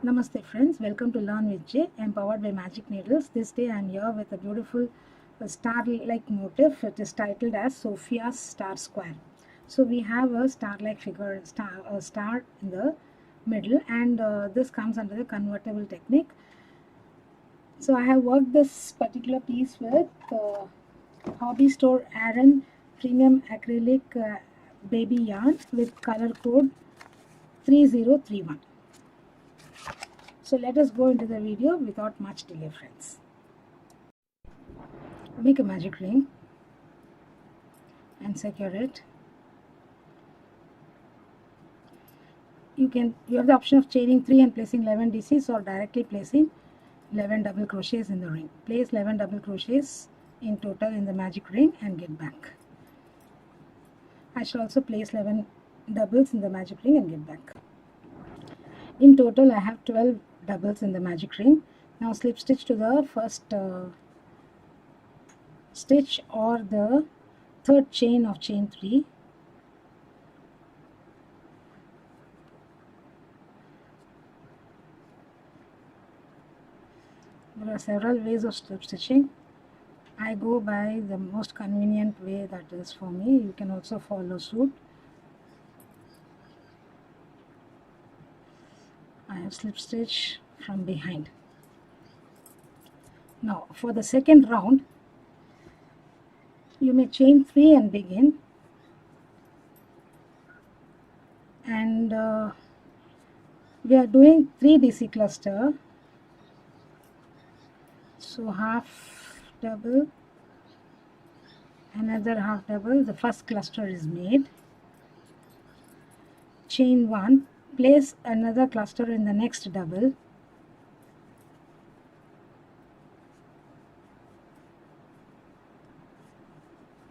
Namaste friends, welcome to Learn with J. I am powered by Magic Needles. This day I am here with a beautiful star-like motif. It is titled as Sophia's Star Square. So we have a star-like figure, a star in the middle, and this comes under the convertible technique. So I have worked this particular piece with Hobby Store Aaron Premium Acrylic Baby Yarn with color code 3031. So let us go into the video without much delay, friends. Make a magic ring and secure it. You have the option of chaining 3 and placing 11 DCs or directly placing 11 double crochets in the ring. Place 11 double crochets in total in the magic ring and get back. I shall also place 11 doubles in the magic ring and get back. In total I have 12 doubles in the magic ring. Now slip stitch to the first stitch or the third chain of chain 3. There are several ways of slip stitching. I go by the most convenient way that is for me. You can also follow suit. I have slip stitch from behind. Now for the second round you may chain 3 and begin, and we are doing 3 DC cluster, so half double, another half double. The first cluster is made, chain 1, place another cluster in the next double,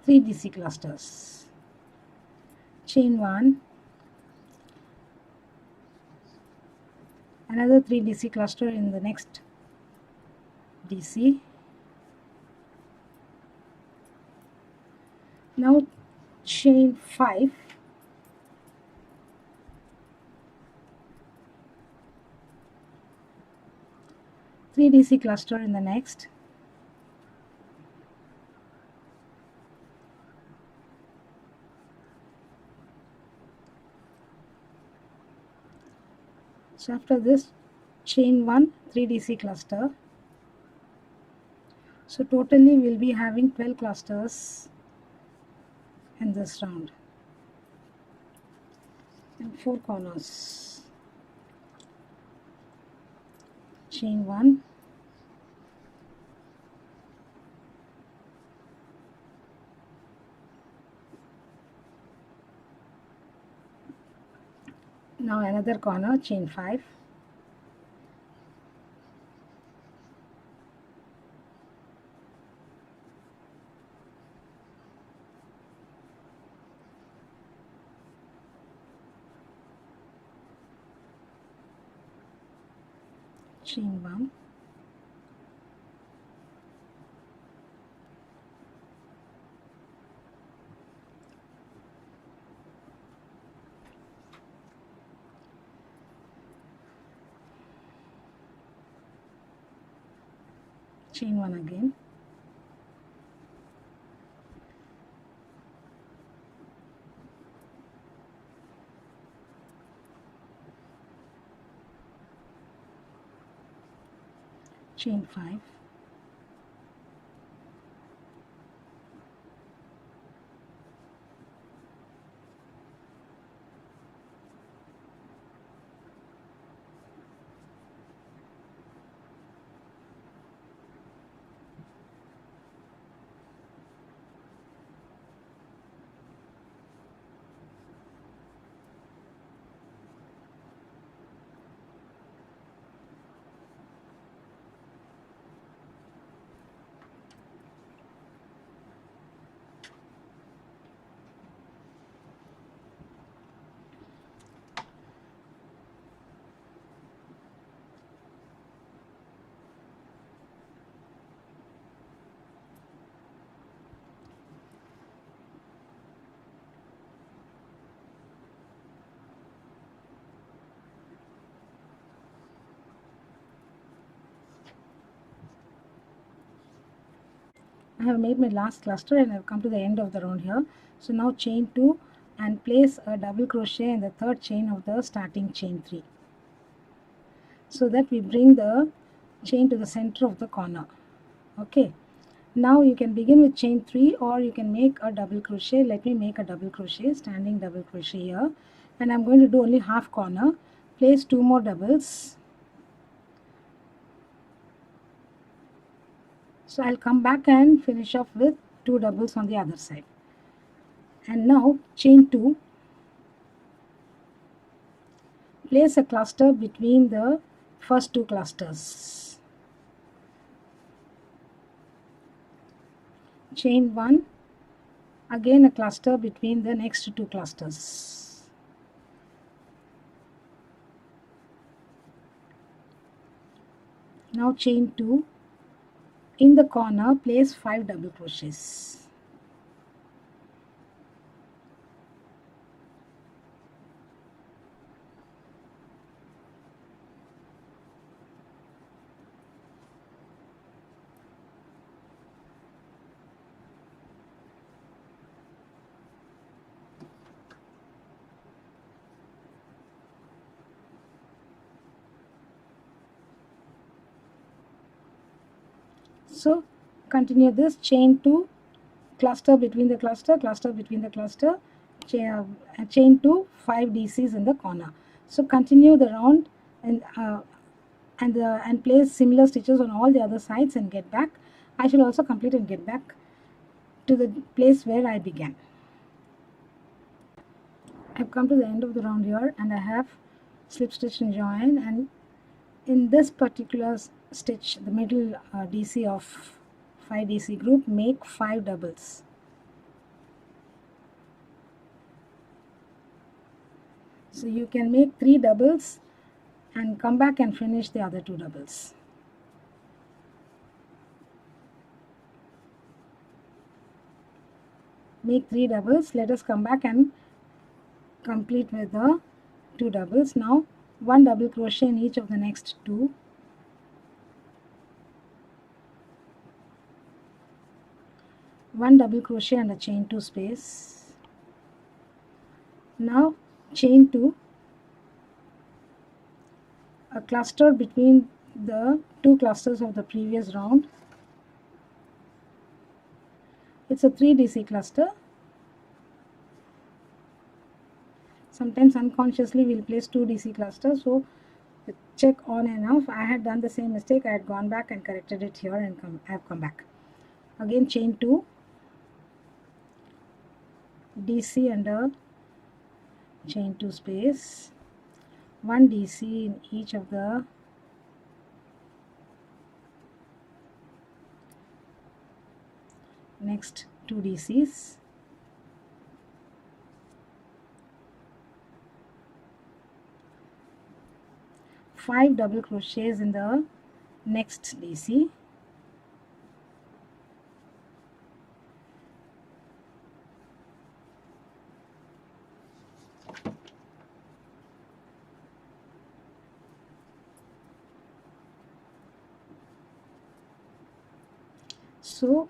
three DC clusters, chain 1, another 3 DC cluster in the next DC. Now chain 5, three DC cluster in the next, so after this chain 1, 3 DC cluster. So totally we'll be having 12 clusters in this round and 4 corners. Chain 1, now another corner, chain 5, chain 1, chain 1 again, chain 5, I have made my last cluster and I have come to the end of the round here. So now chain 2 and place a double crochet in the third chain of the starting chain 3, so that we bring the chain to the center of the corner. Okay, now you can begin with chain 3 or you can make a double crochet. Let me make a double crochet, standing double crochet here, and I'm going to do only half corner. Place 2 more doubles. So I'll come back and finish off with 2 doubles on the other side. And now chain 2, place a cluster between the first 2 clusters. Chain 1, again a cluster between the next 2 clusters. Now chain 2, in the corner place 5 double crochets. So continue this, chain 2, cluster between the cluster, cluster between the cluster, chain 2, 5 DCs in the corner. So continue the round and place similar stitches on all the other sides and get back. I shall also complete and get back to the place where I began. I've come to the end of the round here and I have slip stitch and join, and in this particular stitch, the middle DC of 5 DC group, make 5 doubles. So you can make 3 doubles and come back and finish the other 2 doubles. Make 3 doubles. Let us come back and complete with the 2 doubles. Now 1 double crochet in each of the next 2. One double crochet and a chain 2 space. Now chain 2, a cluster between the 2 clusters of the previous round. It's a 3 DC cluster. Sometimes unconsciously we'll place 2 DC clusters, so check on and off. I had done the same mistake. I had gone back and corrected it here and I have come back. Again chain 2, DC under chain 2 space, 1 DC in each of the next 2 DCs. Five double crochets in the next DC. So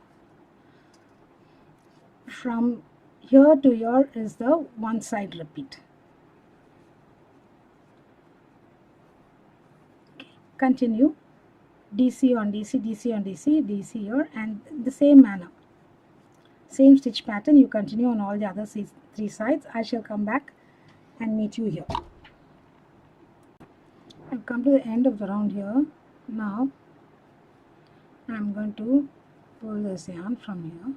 from here to here is the one side repeat. Continue DC on DC, DC on DC, DC here, and the same manner, same stitch pattern you continue on all the other 3 sides. I shall come back and meet you here. I've come to the end of the round here. Now I'm going to pull this yarn from here.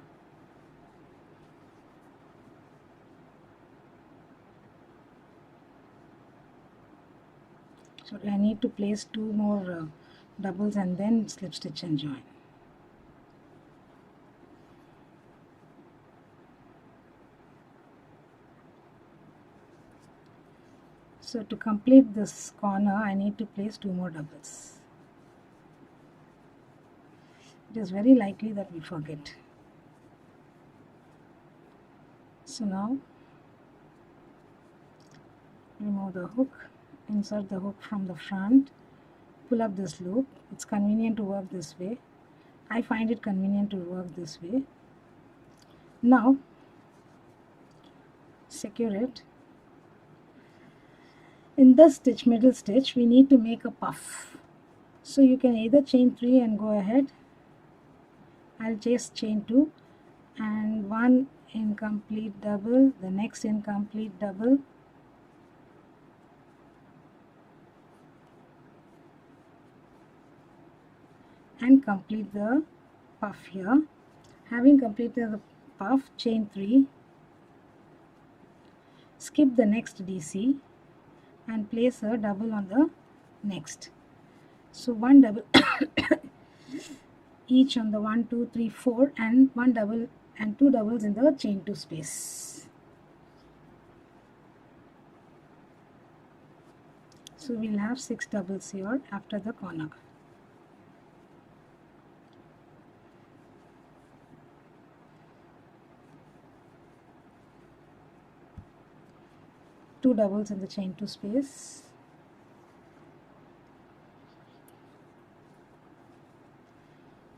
So I need to place 2 more doubles and then slip stitch and join. So to complete this corner, I need to place 2 more doubles. It is very likely that we forget. So now remove the hook, insert the hook from the front, pull up this loop. It's convenient to work this way. I find it convenient to work this way. Now secure it. In the middle stitch, we need to make a puff. So you can either chain 3 and go ahead. I'll just chain 2 and one incomplete double, the next incomplete double, and complete the puff here. Having completed the puff, chain 3, skip the next DC and place a double on the next. So one double each on the 1, 2, 3, 4, and one double and two doubles in the chain 2 space. So we'll have 6 doubles here after the corner. Two doubles in the chain 2 space.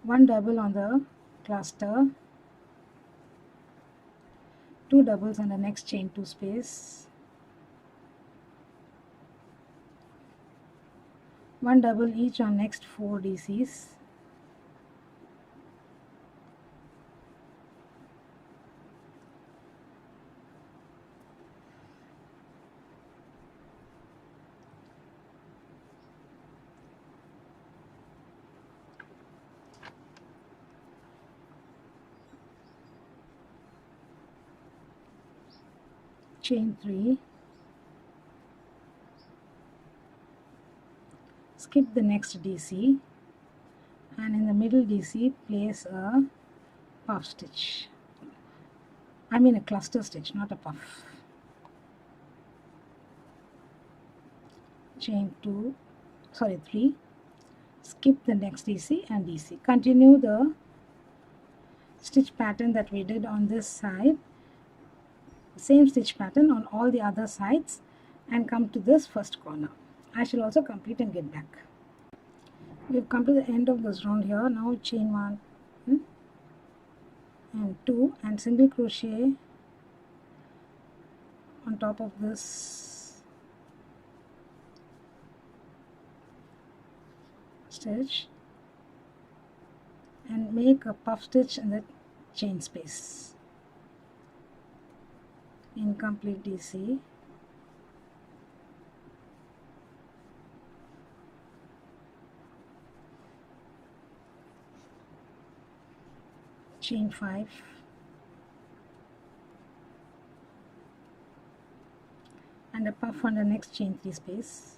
One double on the cluster, two doubles on the next chain 2 space, one double each on next 4 DCs, chain 3, skip the next DC, and in the middle DC place a puff stitch. I mean a cluster stitch, not a puff. Chain 3, skip the next DC and DC. Continue the stitch pattern that we did on this side, same stitch pattern on all the other sides, and come to this first corner. I shall also complete and get back. We've come to the end of this round here. Now chain 1 and 2 and single crochet on top of this stitch and make a puff stitch in the chain space. Incomplete DC, chain 5, and a puff on the next chain 3 space,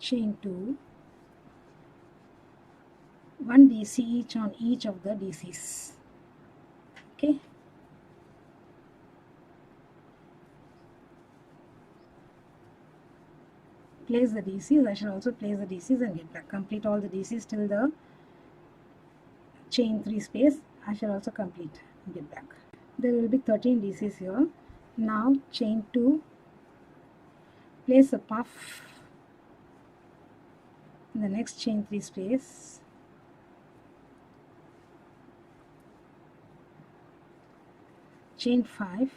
chain 2, 1 DC each on each of the DCs. Okay, place the DCs. I shall also place the DCs and get back. Complete all the DCs till the chain 3 space. I shall also complete and get back. There will be 13 DCs here. Now chain 2, place a puff in the next chain 3 space, chain 5,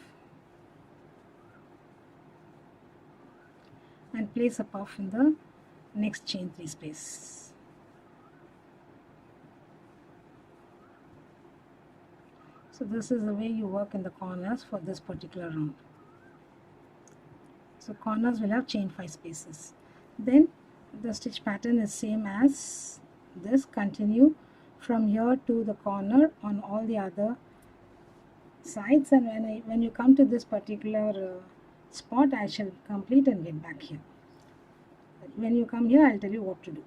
and place a puff in the next chain 3 space. So this is the way you work in the corners for this particular round. So corners will have chain 5 spaces. Then the stitch pattern is same as this. Continue from here to the corner on all the other sides, and when you come to this particular spot, I shall complete and get back here. When you come here, I'll tell you what to do.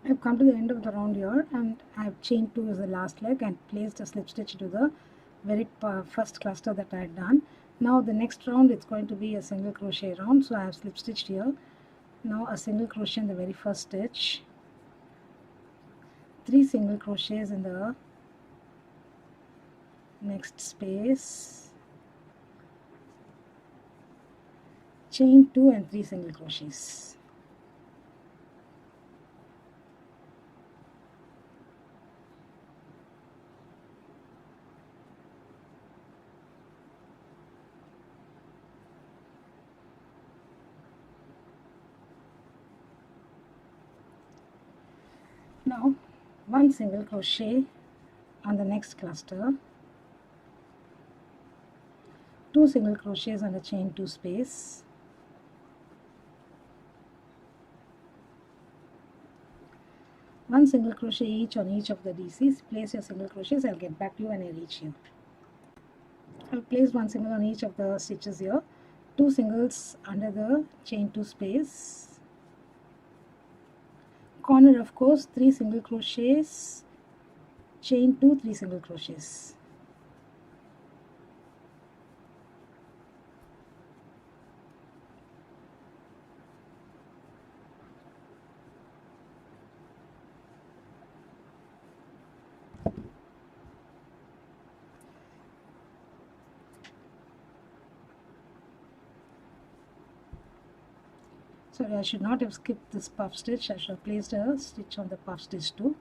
I've come to the end of the round here, and I've chained 2 as the last leg and placed a slip stitch to the very first cluster that I had done. Now the next round, it's going to be a single crochet round, so I have slip stitched here. Now a single crochet in the very first stitch, 3 single crochets in the next space, chain 2 and 3 single crochets. Now 1 single crochet on the next cluster, 2 single crochets on the chain 2 space, one single crochet each on each of the DCs. Place your single crochets. I'll get back to you when I reach here. I'll place 1 single on each of the stitches here, 2 singles under the chain 2 space, corner of course 3 single crochets, chain 2, 3 single crochets. Sorry, I should not have skipped this puff stitch. I should have placed a stitch on the puff stitch too.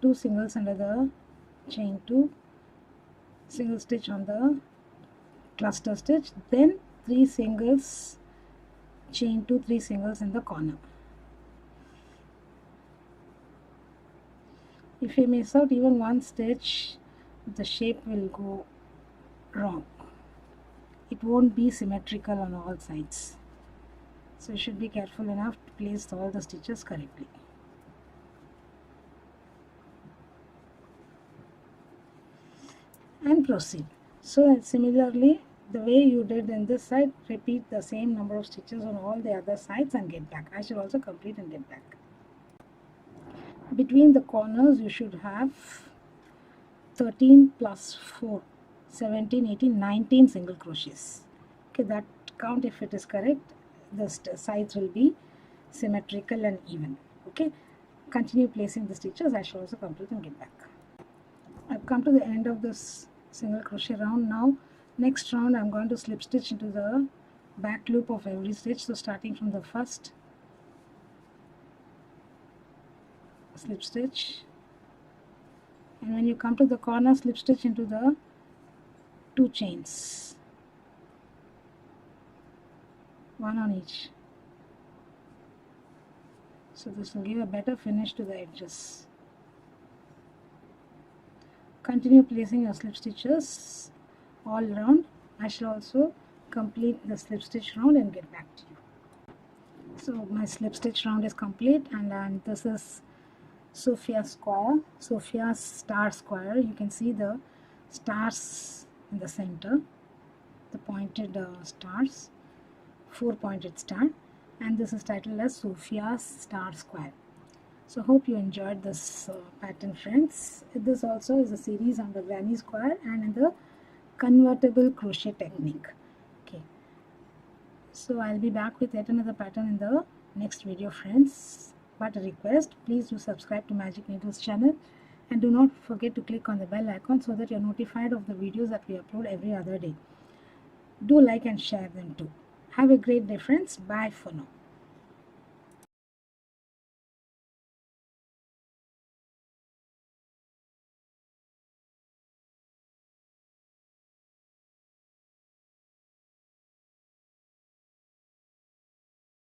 2 singles under the chain 2, single stitch on the cluster stitch, then 3 singles, chain 2, 3 singles in the corner. If you miss out even one stitch, the shape will go wrong. It won't be symmetrical on all sides. So you should be careful enough to place all the stitches correctly. And proceed. So similarly, the way you did in this side, repeat the same number of stitches on all the other sides and get back. I should also complete and get back. Between the corners you should have 13 plus 4, 17, 18, 19 single crochets. Okay, that count, if it is correct, the sides will be symmetrical and even. Okay, continue placing the stitches. I shall also complete and get back. I've come to the end of this single crochet round. Now next round I'm going to slip stitch into the back loop of every stitch. So starting from the first slip stitch, and when you come to the corner, slip stitch into the 2 chains, 1 on each. So this will give a better finish to the edges. Continue placing your slip stitches all around. I shall also complete the slip stitch round and get back to you. So my slip stitch round is complete, and this is Sophia's star square. You can see the stars in the center, the pointed stars, 4 pointed star, and this is titled as Sophia's star square. So hope you enjoyed this pattern, friends. This also is a series on the granny square and in the convertible crochet technique. Okay, so I'll be back with yet another pattern in the next video, friends. But a request, please do subscribe to Magic Needles channel and do not forget to click on the bell icon so that you're notified of the videos that we upload every other day. Do like and share them too. Have a great day, friends. Bye for now.